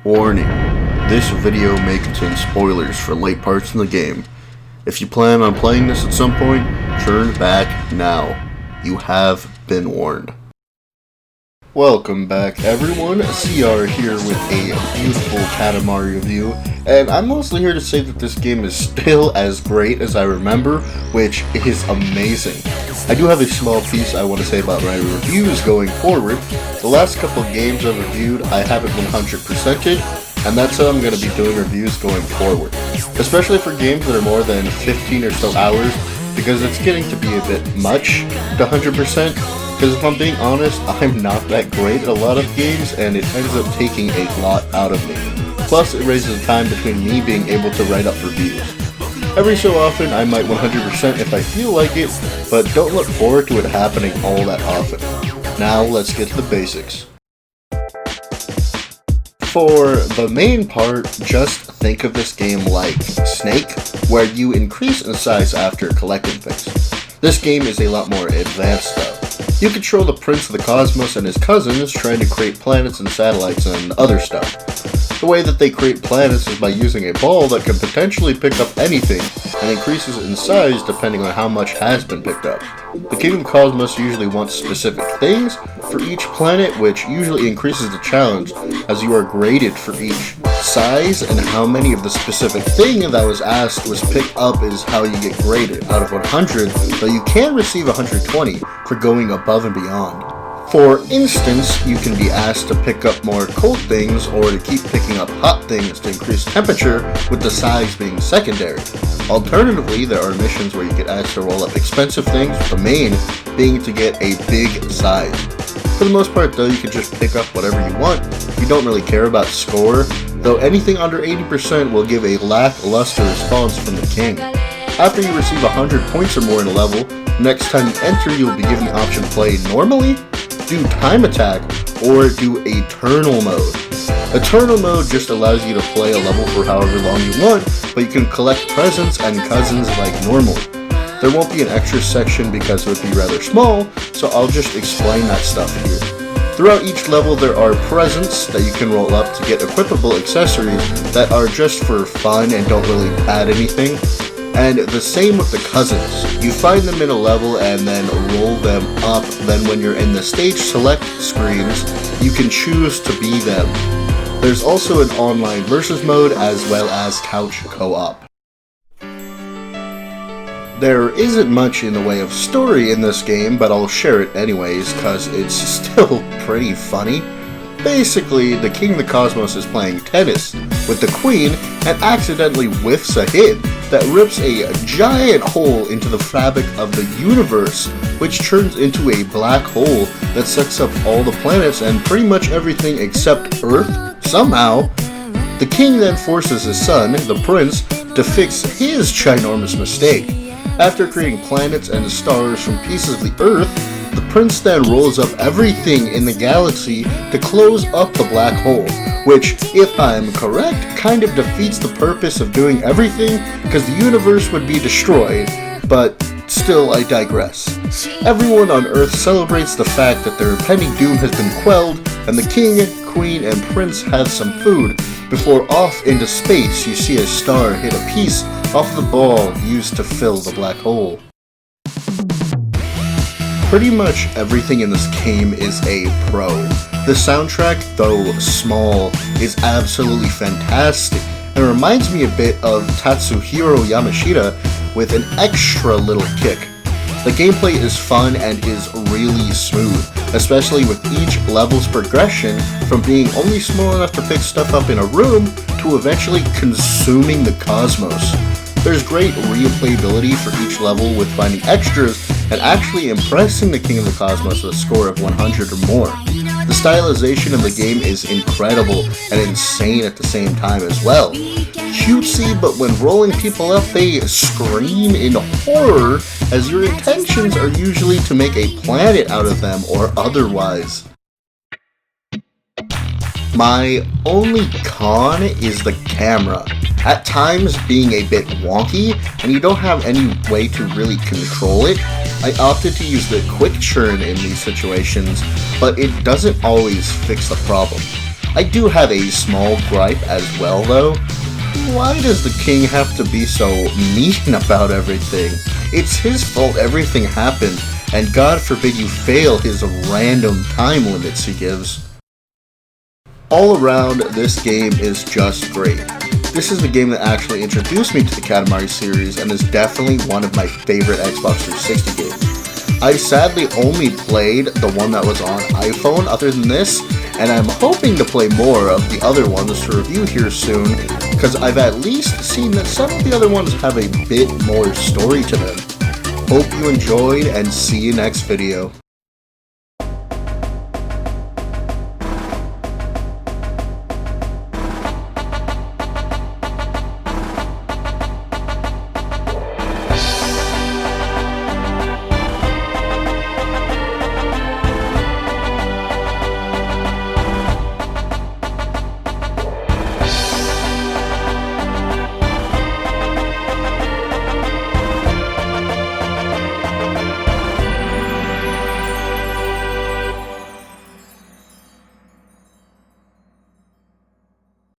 Warning, this video may contain spoilers for late parts in the game. If you plan on playing this at some point, turn back now. You have been warned. Welcome back everyone, CR here with a beautiful Katamari review, and I'm mostly here to say that this game is still as great as I remember, which is amazing. I do have a small piece I want to say about my reviews going forward. The last couple of games I've reviewed, I haven't 100%ed, and that's how I'm going to be doing reviews going forward. Especially for games that are more than 15 or so hours, because it's getting to be a bit much to 100%. Because if I'm being honest, I'm not that great at a lot of games, and it ends up taking a lot out of me. Plus, it raises the time between me being able to write up reviews. Every so often, I might 100% if I feel like it, but don't look forward to it happening all that often. Now, let's get to the basics. For the main part, just think of this game like Snake, where you increase in size after collecting things. This game is a lot more advanced though. You control the Prince of the Cosmos and his cousins trying to create planets and satellites and other stuff. The way that they create planets is by using a ball that can potentially pick up anything and increases in size depending on how much has been picked up. The King of the Cosmos usually wants specific things for each planet, which usually increases the challenge as you are graded for each. Size and how many of the specific thing that was asked was picked up is how you get graded. Out of 100, though you can receive 120 for going above and beyond. For instance, you can be asked to pick up more cold things or to keep picking up hot things to increase temperature, with the size being secondary. Alternatively, there are missions where you get asked to roll up expensive things, with the main being to get a big size. For the most part though, you can just pick up whatever you want. You don't really care about score, though anything under 80% will give a lackluster response from the king. After you receive 100 points or more in a level, next time you enter you'll be given the option to play normally, do time attack, or do eternal mode. Eternal mode just allows you to play a level for however long you want, but you can collect presents and cousins like normally. There won't be an extra section because it would be rather small, so I'll just explain that stuff here. Throughout each level there are presents that you can roll up to get equipable accessories that are just for fun and don't really add anything. And the same with the cousins. You find them in a level and then roll them up, then when you're in the stage select screens, you can choose to be them. There's also an online versus mode as well as couch co-op. There isn't much in the way of story in this game, but I'll share it anyways, cause it's still pretty funny. Basically, the King of the Cosmos is playing tennis with the Queen and accidentally whiffs a hit that rips a giant hole into the fabric of the universe, which turns into a black hole that sucks up all the planets and pretty much everything except Earth, somehow. The king then forces his son, the prince, to fix his ginormous mistake. After creating planets and stars from pieces of the Earth, the prince then rolls up everything in the galaxy to close up the black hole, which, if I'm correct, kind of defeats the purpose of doing everything because the universe would be destroyed, but still I digress. Everyone on Earth celebrates the fact that their impending doom has been quelled, and the king, queen, and prince have some food, before off into space you see a star hit a piece off the ball used to fill the black hole. Pretty much everything in this game is a pro. The soundtrack, though small, is absolutely fantastic and reminds me a bit of Tatsuhiro Yamashita with an extra little kick. The gameplay is fun and is really smooth, especially with each level's progression from being only small enough to pick stuff up in a room to eventually consuming the cosmos. There's great replayability for each level with finding extras and actually impressing the King of the Cosmos with a score of 100 or more. The stylization of the game is incredible and insane at the same time as well. Cutesy, but when rolling people up they scream in horror as your intentions are usually to make a planet out of them or otherwise. My only con is the camera. At times being a bit wonky, and you don't have any way to really control it. I opted to use the quick churn in these situations, but it doesn't always fix the problem. I do have a small gripe as well though. Why does the king have to be so mean about everything? It's his fault everything happened, and God forbid you fail his random time limits he gives. All around, this game is just great. This is the game that actually introduced me to the Katamari series and is definitely one of my favorite Xbox 360 games. I sadly only played the one that was on iPhone other than this, and I'm hoping to play more of the other ones to review here soon, because I've at least seen that some of the other ones have a bit more story to them. Hope you enjoyed, and see you next video.